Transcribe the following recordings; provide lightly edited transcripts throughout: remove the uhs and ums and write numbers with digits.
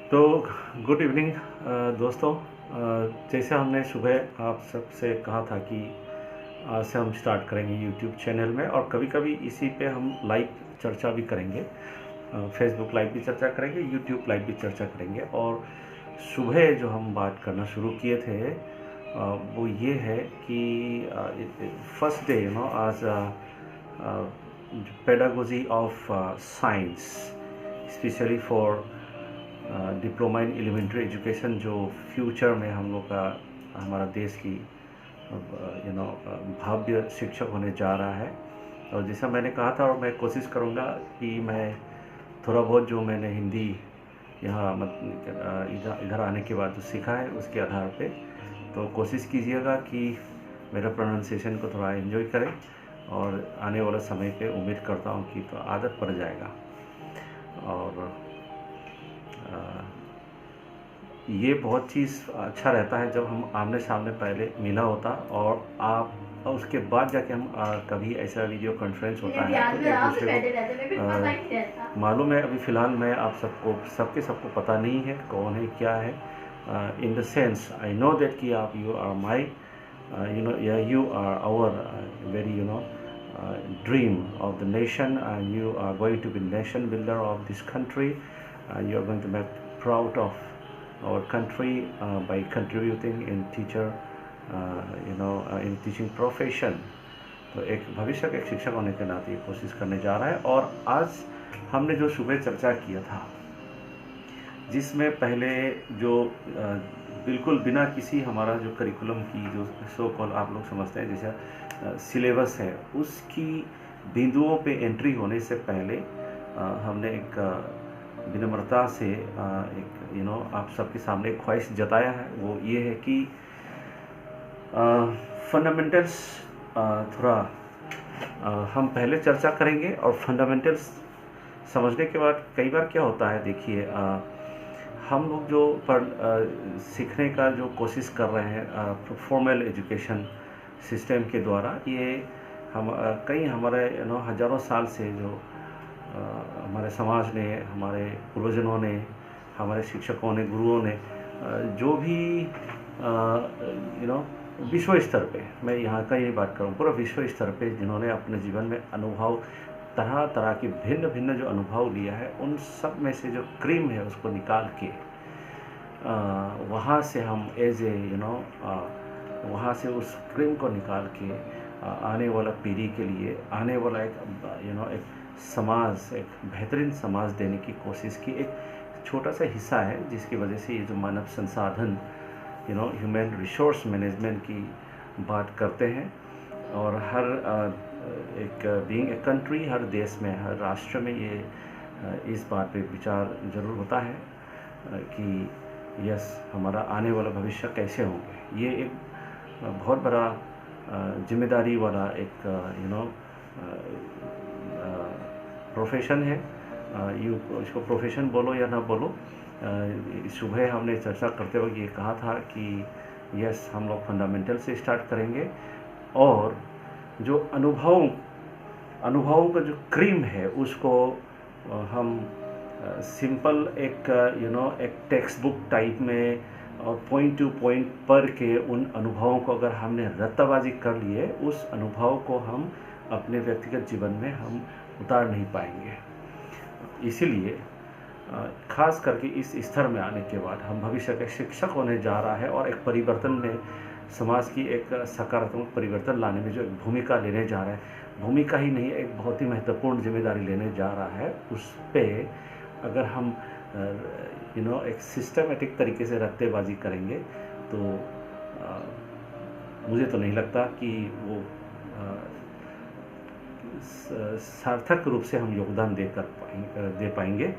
तो good evening दोस्तों। जैसे हमने सुबह आप सबसे कहा था कि आज से हम स्टार्ट करेंगे यूट्यूब चैनल में, और कभी कभी इसी पे हम लाइव चर्चा भी करेंगे। फेसबुक लाइव भी चर्चा करेंगे, यूट्यूब लाइव भी चर्चा करेंगे। और सुबह जो हम बात करना शुरू किए थे वो ये है कि फर्स्ट डे आज pedagogy of science, specially for diploma in elementary education, जो फ्यूचर में हम लोग का हमारा देश की भव्य शिक्षक होने जा रहा है। और जैसा मैंने कहा था, और मैं कोशिश करूँगा कि मैं थोड़ा बहुत जो मैंने हिंदी यहाँ इधर आने के बाद जो सीखा है उसके आधार पे, तो कोशिश कीजिएगा कि मेरा प्रोनाउंसिएशन को थोड़ा एंजॉय करें, और आने वाला समय पे उम्मीद करता हूँ कि तो आदत पड़ जाएगा। और ये बहुत चीज़ अच्छा रहता है जब हम आमने सामने पहले मिला होता, और आप उसके बाद जाके हम कभी ऐसा वीडियो कॉन्फ्रेंस होता है तो एक दूसरे को मालूम है। अभी फ़िलहाल मैं आप सबको पता नहीं है कौन है क्या है। In the sense I know that कि आप you are my you are our very dream of the nation, and you are going to be nation builder of this country. You are going to make proud of our country by contributing in teacher in teaching profession. तो एक भविष्य के एक शिक्षक होने के नाते ये कोशिश करने जा रहा है। और आज हमने जो सुबह चर्चा किया था, जिसमें पहले जो बिल्कुल बिना किसी हमारा जो करिकुलम की जो सो कॉल आप लोग समझते हैं जैसा सिलेबस है, उसकी बिंदुओं पे एंट्री होने से पहले हमने एक विनम्रता से एक आप सबके सामने एक ख्वाहिश जताया है। वो ये है कि फंडामेंटल्स थोड़ा हम पहले चर्चा करेंगे, और फंडामेंटल्स समझने के बाद कई बार क्या होता है, देखिए हम लोग जो सीखने का जो कोशिश कर रहे हैं फॉर्मल एजुकेशन सिस्टम के द्वारा, ये हम कई हमारे हज़ारों साल से जो हमारे समाज ने, हमारे पूर्वजों ने, हमारे शिक्षकों ने, गुरुओं ने जो भी विश्व स्तर पे, मैं यहाँ का ये बात करूँ, पूरा विश्व स्तर पे जिन्होंने अपने जीवन में अनुभव, तरह तरह के भिन्न भिन्न जो अनुभव लिया है, उन सब में से जो क्रीम है उसको निकाल के वहाँ से हम एज ए वहाँ से उस क्रीम को निकाल के आने वाला पीढ़ी के लिए, आने वाला एक समाज, एक बेहतरीन समाज देने की कोशिश की एक छोटा सा हिस्सा है, जिसकी वजह से ये जो मानव संसाधन ह्यूमन रिसोर्स मैनेजमेंट की बात करते हैं। और हर एक बीइंग ए कंट्री, हर देश में, हर राष्ट्र में ये इस बात पे विचार ज़रूर होता है कि यस, हमारा आने वाला भविष्य कैसे होंगे। ये एक बहुत बड़ा जिम्मेदारी वाला एक प्रोफेशन है। इसको प्रोफेशन बोलो या ना बोलो, सुबह हमने चर्चा करते वक्त ये कहा था कि यस, हम लोग फंडामेंटल से स्टार्ट करेंगे, और जो अनुभवों का जो क्रीम है उसको हम सिंपल एक एक टेक्स्ट बुक टाइप में और पॉइंट टू पॉइंट पढ़ के उन अनुभवों को अगर हमने रत्ताबाजी कर लिए, उस अनुभव को हम अपने व्यक्तिगत जीवन में हम उतार नहीं पाएंगे। इसीलिए खास करके इस स्तर में आने के बाद हम भविष्य के शिक्षक होने जा रहा है, और एक परिवर्तन में, समाज की एक सकारात्मक परिवर्तन लाने में जो एक भूमिका लेने जा रहा है, भूमिका ही नहीं, एक बहुत ही महत्वपूर्ण जिम्मेदारी लेने जा रहा है, उस पर अगर हम एक सिस्टमेटिक तरीके से रत्तेबाजी करेंगे तो मुझे तो नहीं लगता कि वो सार्थक रूप से हम योगदान दे पाएंगे।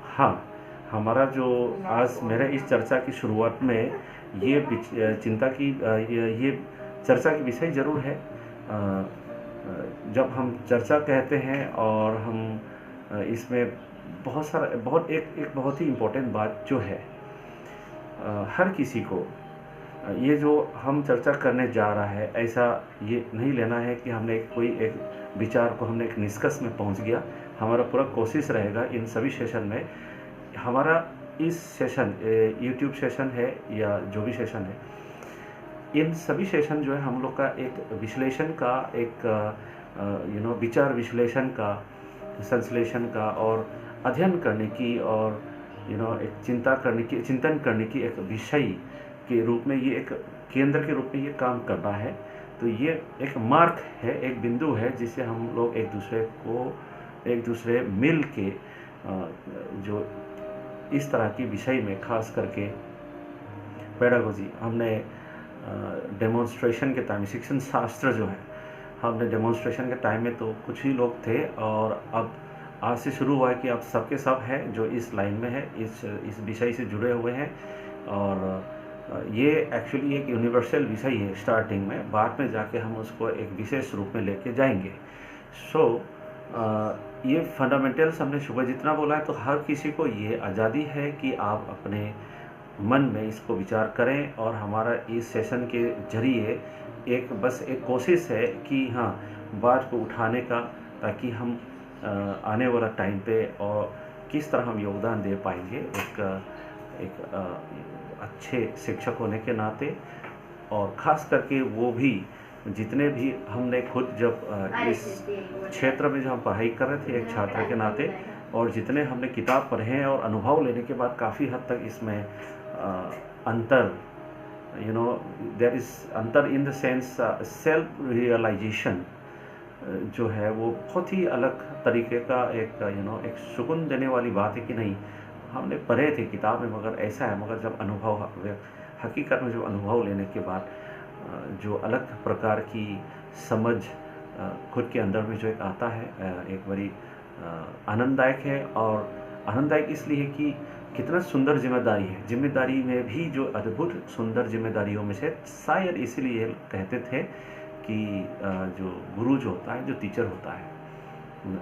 हाँ, हमारा जो आज मेरे इस चर्चा की शुरुआत में ये चिंता की ये चर्चा की विषय ज़रूर है। जब हम चर्चा कहते हैं और हम इसमें एक बहुत ही इम्पोर्टेंट बात जो है, हर किसी को ये जो हम चर्चा करने जा रहा है, ऐसा ये नहीं लेना है कि हमने कोई एक विचार को हमने एक निष्कर्ष में पहुंच गया। हमारा पूरा कोशिश रहेगा इन सभी सेशन में हमारा इस सेशन यूट्यूब सेशन है या जो भी सेशन है, इन सभी सेशन जो है हम लोग का एक विश्लेषण का, एक विचार विश्लेषण का, संश्लेषण का और अध्ययन करने की और एक चिंतन करने की एक विषय के रूप में, ये एक केंद्र के रूप में ये काम कर रहा है। तो ये एक मार्क है, एक बिंदु है जिससे हम लोग एक दूसरे मिल के जो इस तरह की विषय में खास करके पेडागोजी हमने डेमोन्स्ट्रेशन के टाइम, शिक्षण शास्त्र जो है, हमने डेमोन्स्ट्रेशन के टाइम में तो कुछ ही लोग थे और अब आज से शुरू हुआ है कि अब सबके सब हैं जो इस लाइन में है, इस विषय से जुड़े हुए हैं। और ये एक्चुअली एक यूनिवर्सल विषय है स्टार्टिंग में, बाद में जाके हम उसको एक विशेष रूप में लेके जाएंगे। ये फंडामेंटल्स हमने सुबह जितना बोला है, तो हर किसी को ये आज़ादी है कि आप अपने मन में इसको विचार करें। और हमारा इस सेशन के जरिए बस एक कोशिश है कि हाँ, बात को उठाने का, ताकि हम आने वाला टाइम पे और किस तरह हम योगदान दे पाएंगे एक अच्छे शिक्षक होने के नाते। और ख़ास करके वो भी जितने भी हमने खुद जब इस क्षेत्र में जब हम पढ़ाई कर रहे थे एक छात्र के नाते, और जितने हमने किताब पढ़े हैं और अनुभव लेने के बाद काफ़ी हद तक इसमें अंतर, देयर इज़ अंतर in the sense self realization जो है वो बहुत ही अलग तरीके का एक सुकून देने वाली बात है कि नहीं, हमने पढ़े थे किताब में मगर ऐसा है, मगर जब हकीकत में जो अनुभव लेने के बाद जो अलग प्रकार की समझ खुद के अंदर में जो एक आता है, एक बड़ी आनंददायक है। और आनंददायक इसलिए कि कितना सुंदर जिम्मेदारी है, जिम्मेदारी में भी जो अद्भुत सुंदर जिम्मेदारियों में से शायद इसीलिए कहते थे कि जो गुरु जो होता है, जो टीचर होता है,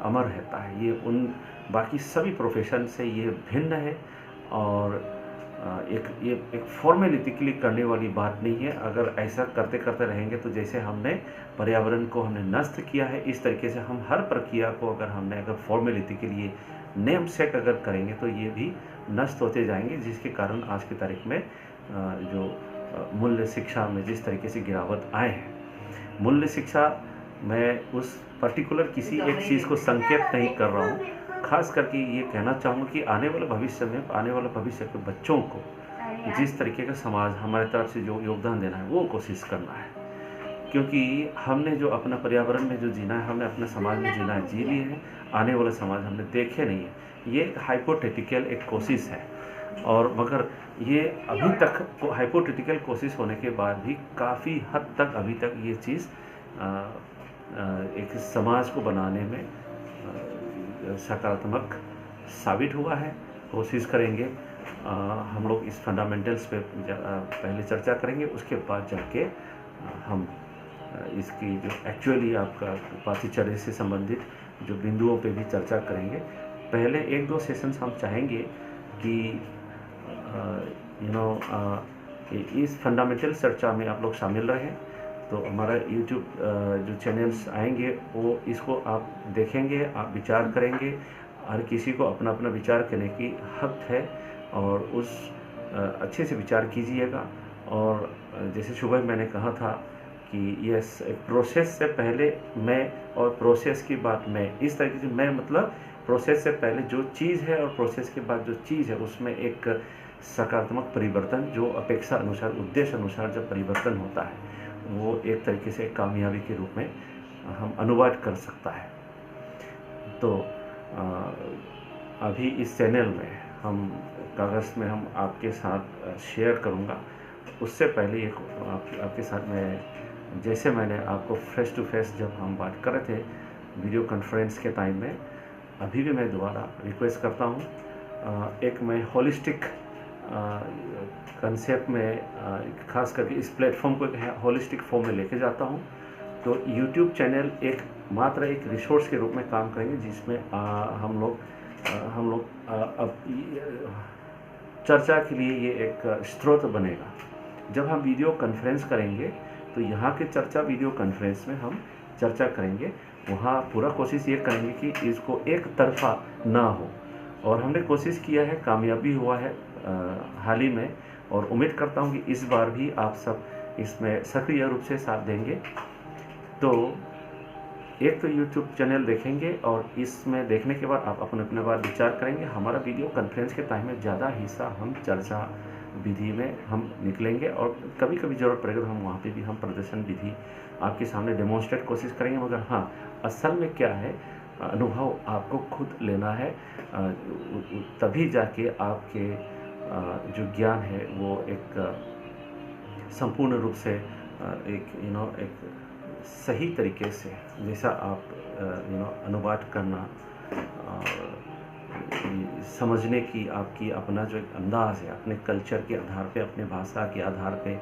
अमर रहता है। ये उन बाकी सभी प्रोफेशन से ये भिन्न है और एक फॉर्मेलिटी के लिए करने वाली बात नहीं है। अगर ऐसा करते करते रहेंगे तो जैसे हमने पर्यावरण को हमने नष्ट किया है, इस तरीके से हम हर प्रक्रिया को अगर फॉर्मेलिटी के लिए नेम सेट अगर करेंगे तो ये भी नष्ट होते जाएंगे, जिसके कारण आज की तारीख में जो मूल्य शिक्षा में जिस तरीके से गिरावट आए हैं। मूल्य शिक्षा मैं उस पर्टिकुलर किसी एक चीज़ को संकेत नहीं कर रहा हूँ, खास करके ये कहना चाहूँगा कि आने वाले भविष्य के बच्चों को जिस तरीके का समाज हमारे तरफ से जो योगदान देना है वो कोशिश करना है। क्योंकि हमने जो अपना पर्यावरण में जो जीना है, हमने अपने समाज में जीना है, जी लिए हैं, आने वाले समाज हमने देखे नहीं है। ये एक हाइपोथेटिकल एक कोशिश है, और मगर ये अभी तक हाइपोथेटिकल कोशिश होने के बाद भी काफ़ी हद तक अभी तक ये चीज़ एक समाज को बनाने में सकारात्मक साबित हुआ है। कोशिश करेंगे, हम लोग इस फंडामेंटल्स पे पहले चर्चा करेंगे, उसके बाद जाके हम इसकी जो एक्चुअली आपका पाठ्यचर्या से संबंधित जो बिंदुओं पे भी चर्चा करेंगे। पहले 1-2 सेशंस हम चाहेंगे कि इस फंडामेंटल चर्चा में आप लोग शामिल रहें। तो हमारा यूट्यूब जो चैनल्स आएंगे वो इसको आप देखेंगे, आप विचार करेंगे। हर किसी को अपना अपना विचार करने की हक है और उस अच्छे से विचार कीजिएगा। और जैसे सुबह मैंने कहा था कि यस, प्रोसेस से पहले मैं और प्रोसेस के बाद मैं, इस तरीके से मैं मतलब प्रोसेस से पहले जो चीज़ है और प्रोसेस के बाद जो चीज़ है उसमें एक सकारात्मक परिवर्तन, जो अपेक्षा अनुसार, उद्देश्य अनुसार जब परिवर्तन होता है वो एक तरीके से कामयाबी के रूप में हम अनुवाद कर सकता है। तो अभी इस चैनल में हम कागज़ में हम आपके साथ शेयर करूँगा। उससे पहले एक आपके साथ में, जैसे मैंने आपको फेस टू फेस जब हम बात कर रहे थे वीडियो कॉन्फ्रेंस के टाइम में, अभी भी मैं दोबारा रिक्वेस्ट करता हूँ, एक मैं होलिस्टिक कंसेप्ट में खास करके इस प्लेटफॉर्म को होलिस्टिक फॉर्म में लेके जाता हूँ। तो YouTube चैनल मात्र एक रिसोर्स के रूप में काम करेंगे, जिसमें हम लोग अब चर्चा के लिए ये एक स्रोत बनेगा। जब हम वीडियो कॉन्फ्रेंस करेंगे तो यहाँ के चर्चा वीडियो कॉन्फ्रेंस में हम चर्चा करेंगे, वहाँ पूरा कोशिश ये करेंगे कि इसको एक तरफा ना हो। और हमने कोशिश किया है, कामयाबी हुआ है हाल ही में, और उम्मीद करता हूँ कि इस बार भी आप सब इसमें सक्रिय रूप से साथ देंगे। तो एक तो YouTube चैनल देखेंगे और इसमें देखने के बाद आप अपने अपने बार विचार करेंगे। हमारा वीडियो कॉन्फ्रेंस के टाइम में ज़्यादा हिस्सा हम चर्चा विधि में हम निकलेंगे, और कभी कभी ज़रूरत पड़ेगा तो हम वहाँ पे भी हम प्रदर्शन विधि आपके सामने डेमोन्स्ट्रेट कोशिश करेंगे। मगर हाँ, असल में क्या है, अनुभव आपको खुद लेना है, तभी जाके आपके जो ज्ञान है वो एक संपूर्ण रूप से एक एक सही तरीके से, जैसा आप अनुवाद करना, समझने की आपकी अपना जो एक अंदाज़ है, अपने कल्चर के आधार पे, अपने भाषा के आधार पे,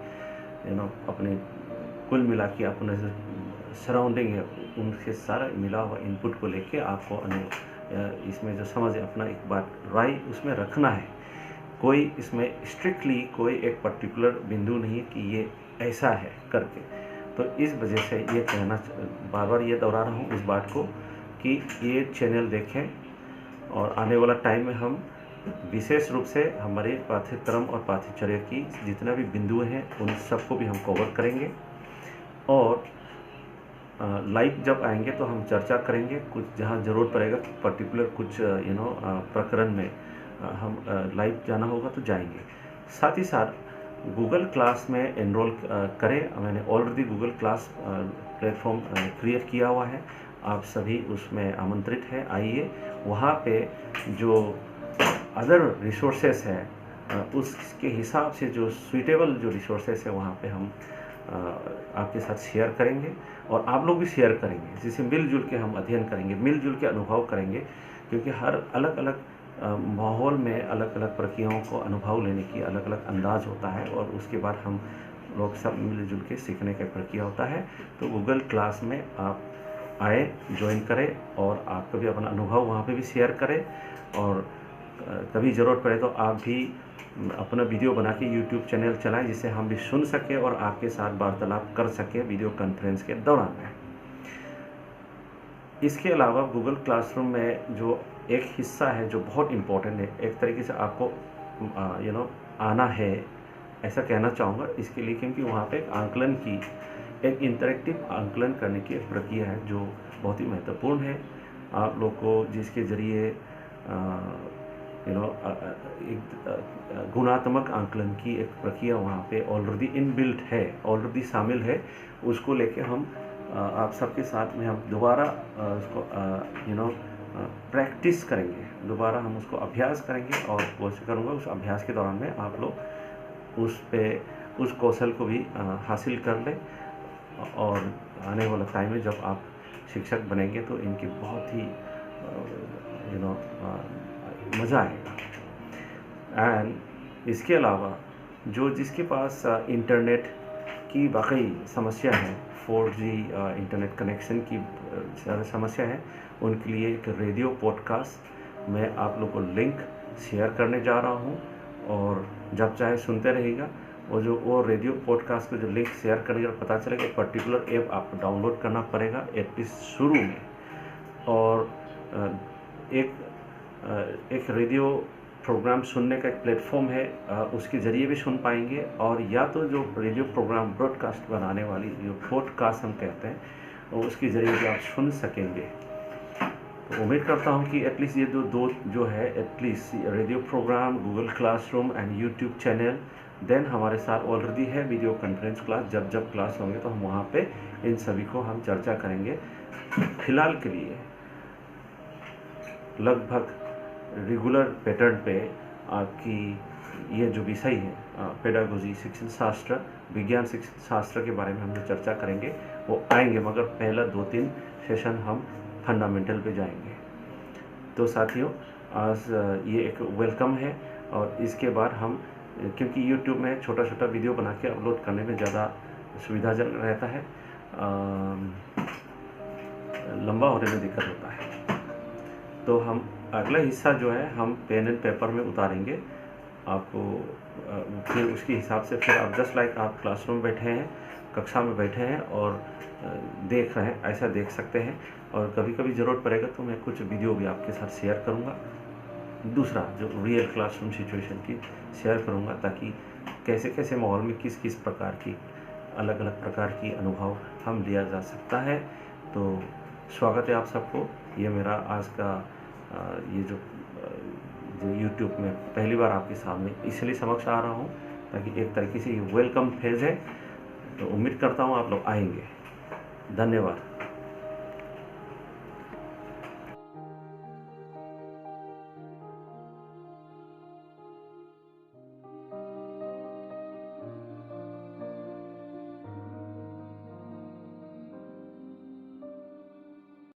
अपने कुल मिला के अपने जो सराउंडिंग है उनके सारा मिला हुआ इनपुट को लेके आपको इसमें जो समझ है, अपना एक बात राय उसमें रखना है। कोई इसमें स्ट्रिक्टली कोई एक पर्टिकुलर बिंदु नहीं है कि ये ऐसा है करके। तो इस वजह से ये कहना, बार बार ये दोहरा रहा हूँ इस बात को, कि ये चैनल देखें, और आने वाला टाइम में हम विशेष रूप से हमारे पाठ्यक्रम और पाठ्यचर्या की जितना भी बिंदु हैं उन सबको भी हम कवर करेंगे। और लाइव जब आएंगे तो हम चर्चा करेंगे, कुछ जहाँ ज़रूरत पड़ेगा पर्टिकुलर कुछ प्रकरण में हम लाइव जाना होगा तो जाएंगे। साथ ही साथ गूगल क्लास में एनरोल करें। मैंने already Google class platform create किया हुआ है, आप सभी उसमें आमंत्रित हैं। आइए, वहाँ पे जो अदर रिसोर्सेस है उसके हिसाब से जो सूटेबल जो रिसोर्सेस है वहाँ पे हम आपके साथ शेयर करेंगे, और आप लोग भी शेयर करेंगे, जिससे मिलजुल के हम अध्ययन करेंगे, मिलजुल के अनुभव करेंगे। क्योंकि हर अलग अलग माहौल में अलग अलग प्रक्रियाओं को अनुभव लेने की अलग अलग अंदाज होता है, और उसके बाद हम लोग सब मिलजुल के सीखने का प्रक्रिया होता है। तो गूगल क्लास में आप आए, ज्वाइन करें, और आप कभी अपना अनुभव वहाँ पे भी शेयर करें, और कभी ज़रूरत पड़े तो आप भी अपना वीडियो बना के यूट्यूब चैनल चलाएं, जिससे हम भी सुन सकें और आपके साथ वार्तालाप कर सकें वीडियो कॉन्फ्रेंस के दौरान में। इसके अलावा गूगल क्लासरूम में जो एक हिस्सा है जो बहुत इम्पोर्टेंट है, एक तरीके से आपको आना है ऐसा कहना चाहूँगा इसके लिए, क्योंकि वहाँ पे एक आंकलन की, एक इंटरेक्टिव आंकलन करने की एक प्रक्रिया है जो बहुत ही महत्वपूर्ण है। आप लोग को जिसके ज़रिए एक गुणात्मक आंकलन की एक प्रक्रिया वहाँ पे ऑलरेडी इनबिल्ट है, ऑलरेडी शामिल है। उसको लेके हम आप सबके साथ में हम दोबारा उसको प्रैक्टिस करेंगे, दोबारा हम उसको अभ्यास करेंगे, और कोशिश करूँगा उस अभ्यास के दौरान में आप लोग उस कौशल को भी हासिल कर लें। और आने वाला टाइम में जब आप शिक्षक बनेंगे तो इनकी बहुत ही मज़ा आएगा। एंड इसके अलावा जिसके पास इंटरनेट की वाकई समस्या है, 4G इंटरनेट कनेक्शन की ज़्यादा समस्या है, उनके लिए एक रेडियो पॉडकास्ट मैं आप लोग को लिंक शेयर करने जा रहा हूं, और जब चाहे सुनते रहिएगा। वो रेडियो पॉडकास्ट को जो लिंक शेयर करेगा, पता चलेगा एक पर्टिकुलर ऐप आपको डाउनलोड करना पड़ेगा एटलीस्ट शुरू में, और एक रेडियो प्रोग्राम सुनने का एक प्लेटफॉर्म है, उसके ज़रिए भी सुन पाएंगे, और या तो जो रेडियो प्रोग्राम ब्रॉडकास्ट बनाने वाली जो पॉडकास्ट हम कहते हैं उसके ज़रिए भी आप सुन सकेंगे। तो उम्मीद करता हूं कि एटलीस्ट ये दो जो है, atleast radio program, Google classroom and YouTube channel, then हमारे साथ ऑलरेडी है वीडियो कॉन्फ्रेंस क्लास। जब क्लास होंगे तो हम वहाँ पे इन सभी को हम चर्चा करेंगे। फिलहाल के लिए लगभग रेगुलर पैटर्न पे आपकी ये जो विषय है पेडागोजी, शिक्षण शास्त्र, विज्ञान शिक्षण शास्त्र के बारे में हम जो चर्चा करेंगे वो आएंगे, मगर पहला 2-3 सेशन हम फंडामेंटल पे जाएंगे। तो साथियों, आज ये एक वेलकम है, और इसके बाद हम, क्योंकि YouTube में छोटा छोटा वीडियो बना के अपलोड करने में ज़्यादा सुविधाजनक रहता है, लंबा होने में दिक्कत होता है, तो हम अगला हिस्सा जो है हम पेन एंड पेपर में उतारेंगे आपको। फिर उसके हिसाब से फिर आप जस्ट लाइक आप क्लासरूम बैठे हैं, कक्षा में बैठे हैं और देख रहे हैं, ऐसा देख सकते हैं। और कभी कभी ज़रूरत पड़ेगा तो मैं कुछ वीडियो भी आपके साथ शेयर करूंगा, दूसरा जो रियल क्लासरूम सिचुएशन की शेयर करूँगा, ताकि कैसे कैसे माहौल में किस किस प्रकार की अलग अलग प्रकार की अनुभव हम लिया जा सकता है। तो स्वागत है आप सबको। ये मेरा आज का ये जो YouTube में पहली बार आपके सामने इसलिए समक्ष आ रहा हूँ, ताकि एक तरीके से ये वेलकम फेज़ है। तो उम्मीद करता हूँ आप लोग आएंगे। धन्यवाद।